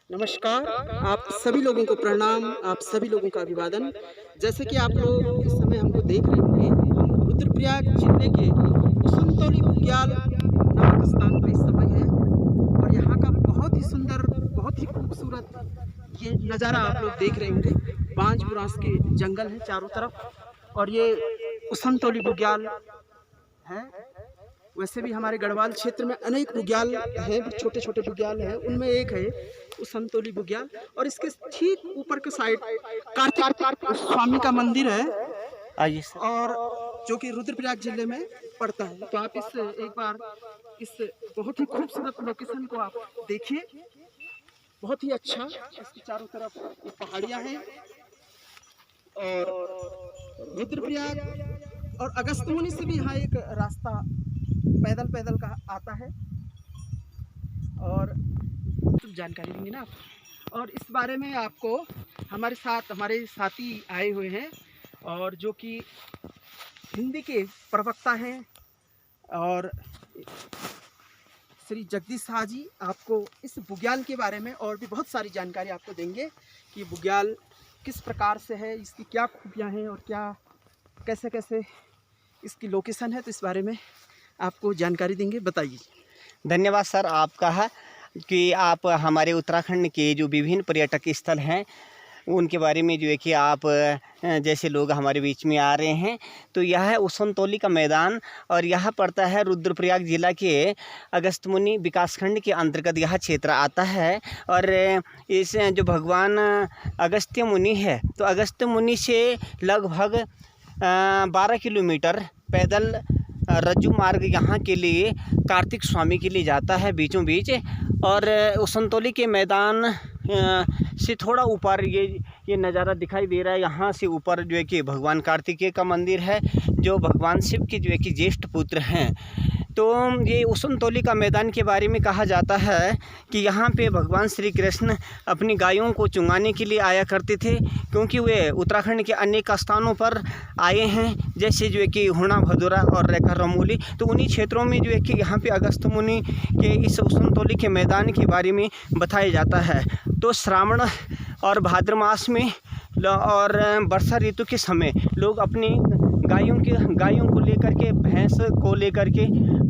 नमस्कार, आप सभी लोगों को प्रणाम, आप सभी लोगों का अभिवादन। जैसे कि आप लोग इस समय हमको देख रहे होंगे, हम रुद्रप्रयाग जिले के कुसुमतोली बुग्याल नामक स्थान पर इस समय हैं और यहाँ का बहुत ही सुंदर, बहुत ही खूबसूरत ये नज़ारा आप लोग देख रहे होंगे। बांज बुरांस के जंगल हैं चारों तरफ और ये कुसुमतोली बुग्याल है। वैसे भी हमारे गढ़वाल क्षेत्र में अनेक बुग्याल हैं, छोटे छोटे बुग्याल हैं, उनमें एक है संतोली बुग्याल। और इसके ठीक ऊपर के साइड कार्तिक स्वामी का मंदिर है आइए सर। और जो कि रुद्रप्रयाग जिले में पड़ता है। तो आप इस एक बार इस बहुत ही खूबसूरत लोकेशन को आप देखिए, बहुत ही अच्छा। इसके चारों तरफ ये पहाड़ियाँ हैं और रुद्रप्रयाग और अगस्त्यमुनि से भी यहाँ एक रास्ता पैदल पैदल का आता है और जानकारी देंगे ना आप। और इस बारे में आपको हमारे साथ हमारे साथी आए हुए हैं और जो कि हिंदी के प्रवक्ता हैं और श्री जगदीश शाह जी आपको इस बुग्याल के बारे में और भी बहुत सारी जानकारी आपको देंगे कि बुग्याल किस प्रकार से है, इसकी क्या खूबियाँ हैं और क्या कैसे कैसे इसकी लोकेशन है। तो इस बारे में आपको जानकारी देंगे, बताइए। धन्यवाद सर आपका है कि आप हमारे उत्तराखंड के जो विभिन्न पर्यटक स्थल हैं उनके बारे में जो है कि आप जैसे लोग हमारे बीच में आ रहे हैं। तो यह है उसनतोली का मैदान और यह पड़ता है रुद्रप्रयाग जिला के अगस्त्यमुनि विकासखंड के अंतर्गत यह क्षेत्र आता है। और इस जो भगवान अगस्त्य मुनि है तो अगस्त्य मुनि से लगभग 12 किलोमीटर पैदल रज्जू मार्ग यहाँ के लिए कार्तिक स्वामी के लिए जाता है बीचों बीच। और उसनतोली के मैदान से थोड़ा ऊपर ये नज़ारा दिखाई दे रहा है। यहाँ से ऊपर जो है कि भगवान कार्तिकेय का मंदिर है जो भगवान शिव के जो है कि ज्येष्ठ पुत्र हैं। तो ये उसनतोली का मैदान के बारे में कहा जाता है कि यहाँ पे भगवान श्री कृष्ण अपनी गायों को चुंगाने के लिए आया करते थे, क्योंकि वे उत्तराखंड के अनेक स्थानों पर आए हैं जैसे जो है कि हुणा भदोरा और रेखा रमोली। तो उन्हीं क्षेत्रों में जो है कि यहाँ पे अगस्त्य मुनि के इस उसनतोली के मैदान के बारे में बताया जाता है। तो श्रावण और भाद्र मास में और वर्षा ऋतु के समय लोग अपनी गायों को लेकर के, भैंस को लेकर के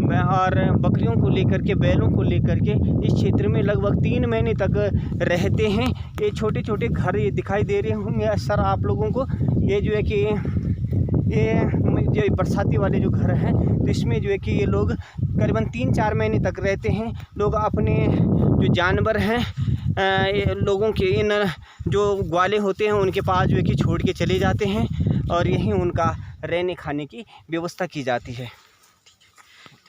और बकरियों को लेकर के, बैलों को लेकर के इस क्षेत्र में लगभग 3 महीने तक रहते हैं। ये छोटे छोटे घर ये दिखाई दे रहे होंगे सर आप लोगों को। ये जो है कि ये जो बरसाती वाले जो घर हैं तो इसमें जो है कि ये लोग करीबन 3-4 महीने तक रहते हैं। लोग अपने जो जानवर हैं लोगों के इन जो ग्वाले होते हैं उनके पास जो है कि छोड़ के चले जाते हैं और यहीं उनका रहने खाने की व्यवस्था की जाती है।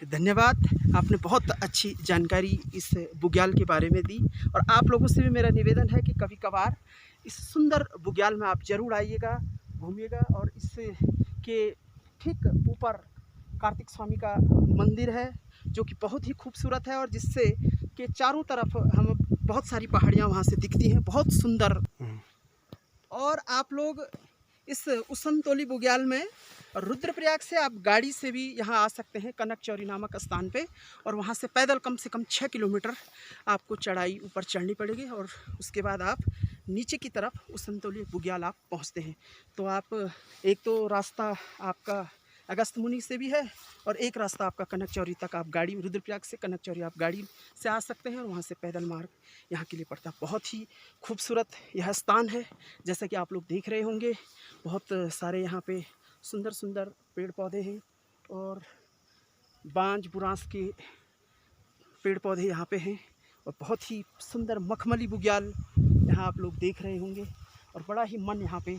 धन्यवाद, आपने बहुत अच्छी जानकारी इस बुग्याल के बारे में दी। और आप लोगों से भी मेरा निवेदन है कि कभी कभार इस सुंदर बुग्याल में आप जरूर आइएगा, घूमिएगा। और इसके ठीक ऊपर कार्तिक स्वामी का मंदिर है जो कि बहुत ही खूबसूरत है और जिससे के चारों तरफ हम बहुत सारी पहाड़ियाँ वहाँ से दिखती हैं, बहुत सुंदर। और आप लोग इस उसनतोली बुग्याल में रुद्रप्रयाग से आप गाड़ी से भी यहाँ आ सकते हैं कनक चौरी नामक स्थान पे, और वहाँ से पैदल कम से कम 6 किलोमीटर आपको चढ़ाई ऊपर चढ़नी पड़ेगी और उसके बाद आप नीचे की तरफ उसनतोली बुग्याल आप पहुँचते हैं। तो आप एक तो रास्ता आपका अगस्त्य मुनि से भी है और एक रास्ता आपका कनक चौरी तक आप गाड़ी, रुद्रप्रयाग से कनक चौरी आप गाड़ी से आ सकते हैं और वहाँ से पैदल मार्ग यहाँ के लिए पड़ता है। बहुत ही खूबसूरत यह स्थान है, जैसा कि आप लोग देख रहे होंगे। बहुत सारे यहाँ पे सुंदर सुंदर पेड़ पौधे हैं और बांज बुरांस के पेड़ पौधे यहाँ पे हैं और बहुत ही सुंदर मखमली बुग्याल यहाँ आप लोग देख रहे होंगे। और बड़ा ही मन यहाँ पे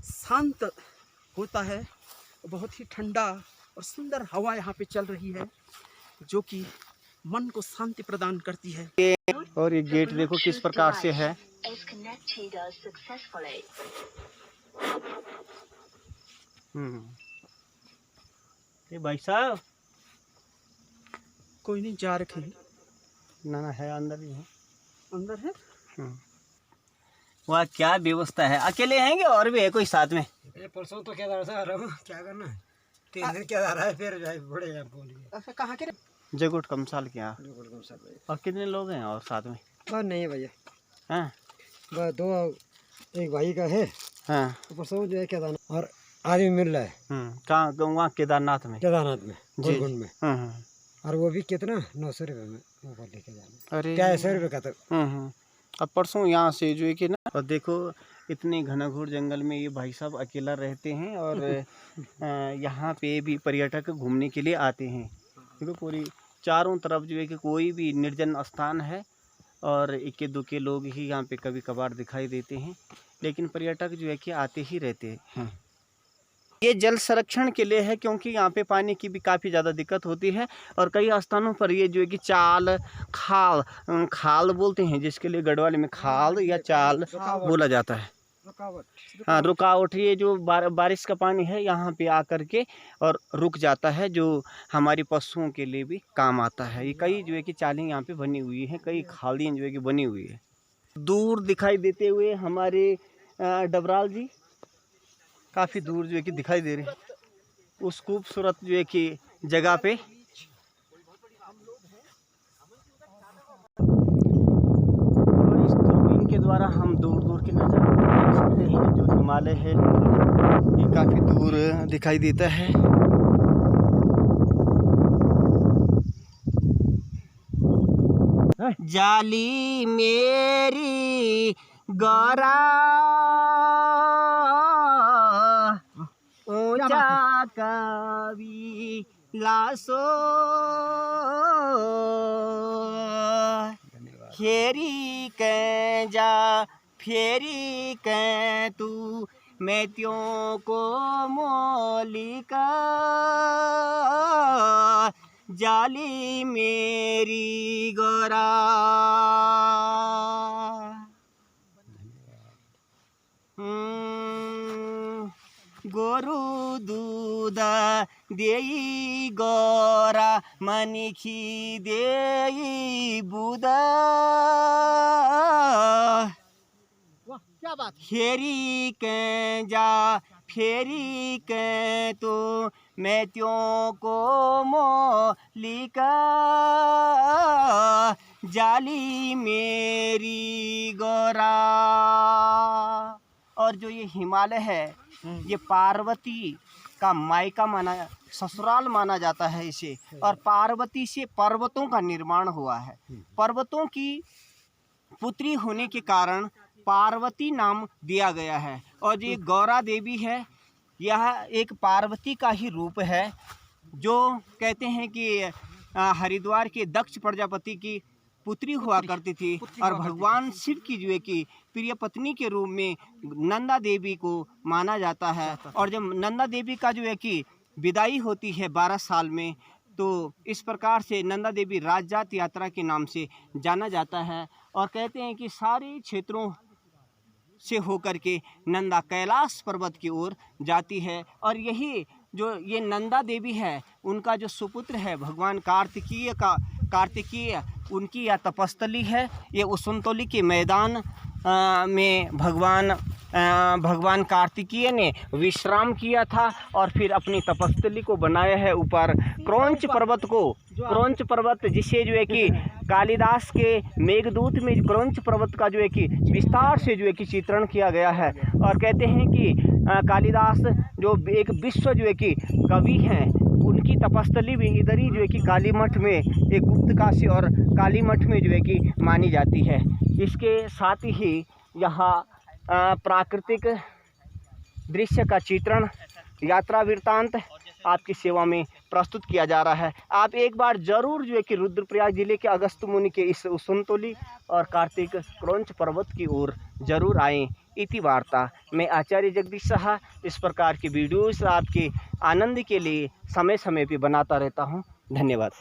शांत होता है, बहुत ही ठंडा और सुंदर हवा यहाँ पे चल रही है जो कि मन को शांति प्रदान करती है। और ये गेट देखो किस प्रकार से है। ये भाई साहब कोई नहीं, जा रखे हैं ना है अंदर ही है। अंदर है। वहाँ क्या व्यवस्था है? अकेले हैं कि और भी है कोई साथ में? परसों तो क्या करना है 3 दिन क्या रहा है फिर बड़े अच्छा, कहाँ के? जगुट कमसाल के यहाँ। और कितने लोग हैं और साथ में? बस नहीं है भैया, हाँ बस दो, एक भाई का है, हाँ। तो परसों जो है केदारनाथ और आदमी मिल रहा है कहाँ वहाँ केदारनाथ में? केदारनाथ में, जी। गोलकुंड में। और वो भी कितना 900 रुपये में ऊपर लेके जाना, अरे 250 रुपये का। तो अब परसों यहाँ से जो है कि ना, और देखो इतने घनघोर जंगल में ये भाई साहब अकेला रहते हैं और यहाँ पे भी पर्यटक घूमने के लिए आते हैं। देखो पूरी चारों तरफ जो है कि कोई भी निर्जन स्थान है और इक्के दुक्के लोग ही यहाँ पे कभी कभार दिखाई देते हैं, लेकिन पर्यटक जो है कि आते ही रहते हैं। ये जल संरक्षण के लिए है, क्योंकि यहाँ पे पानी की भी काफ़ी ज़्यादा दिक्कत होती है और कई स्थानों पर ये जो है कि चाल खाल खाल बोलते हैं, जिसके लिए गढ़वाली में खाल या चाल बोला जाता है। हाँ, रुकावट। ये जो बारिश का पानी है यहाँ पे आकर के और रुक जाता है, जो हमारी पशुओं के लिए भी काम आता है। ये कई जो है कि चालें यहाँ पे बनी हुई हैं, कई खालियाँ जो है कि बनी हुई है। दूर दिखाई देते हुए हमारे डबराल जी काफ़ी दूर जो है कि दिखाई दे रहे हैं, उस खूबसूरत जो है कि जगह पे। और इस दूरबीन के द्वारा हम दूर दूर के नज़ारे देख सकते हैं। जो हिमालय है ये काफ़ी दूर दिखाई देता है। जाली मेरी गौरा ऊंचा कवि लासो फेरी के जा फेरी के तू मैं त्यों को मोलिका जाली मेरी गोरा। गोरु दूध देई गोरा मनिखी देई बुदा क्या बात। फेरी के जा फेरी के तो मैं त्यों को मोलिका जाली मेरी गोरा। और जो ये हिमालय है ये पार्वती का मायका माना, ससुराल माना जाता है इसे, और पार्वती से पर्वतों का निर्माण हुआ है। पर्वतों की पुत्री होने के कारण पार्वती नाम दिया गया है। और जो गौरा देवी है यह एक पार्वती का ही रूप है, जो कहते हैं कि हरिद्वार के दक्ष प्रजापति की पुत्री हुआ करती थी और भगवान शिव की जो है कि प्रिय पत्नी के रूप में नंदा देवी को माना जाता है। और जब नंदा देवी का जो है कि विदाई होती है 12 साल में, तो इस प्रकार से नंदा देवी राजजात यात्रा के नाम से जाना जाता है। और कहते हैं कि सारे क्षेत्रों से होकर के नंदा कैलाश पर्वत की ओर जाती है। और यही जो ये नंदा देवी है उनका जो सुपुत्र है भगवान कार्तिकीय उनकी यह तपस्थली है। ये उसुनतोली के मैदान में भगवान कार्तिकीय ने विश्राम किया था और फिर अपनी तपस्थली को बनाया है ऊपर क्रौंच पर्वत को। क्रौंच पर्वत जिसे जो है कि कालिदास के मेघदूत में क्रौंच पर्वत का जो है कि विस्तार से जो है कि चित्रण किया गया है। और कहते हैं कि कालिदास जो एक विश्व जो है कि कवि हैं, उनकी तपस्थली भी इधर ही जो है कि कालीमठ में, एक गुप्तकाशी और कालीमठ में जो है कि मानी जाती है। इसके साथ ही यहाँ प्राकृतिक दृश्य का चित्रण, यात्रा वृत्तांत आपकी सेवा में प्रस्तुत किया जा रहा है। आप एक बार ज़रूर जो है कि रुद्रप्रयाग जिले के अगस्त मुनि के इस उसुनतोली और कार्तिक क्रौंच पर्वत की ओर जरूर आएँ। इति वार्ता। मैं आचार्य जगदीश साहा इस प्रकार की वीडियोस आपके आनंद के लिए समय समय पे बनाता रहता हूँ। धन्यवाद।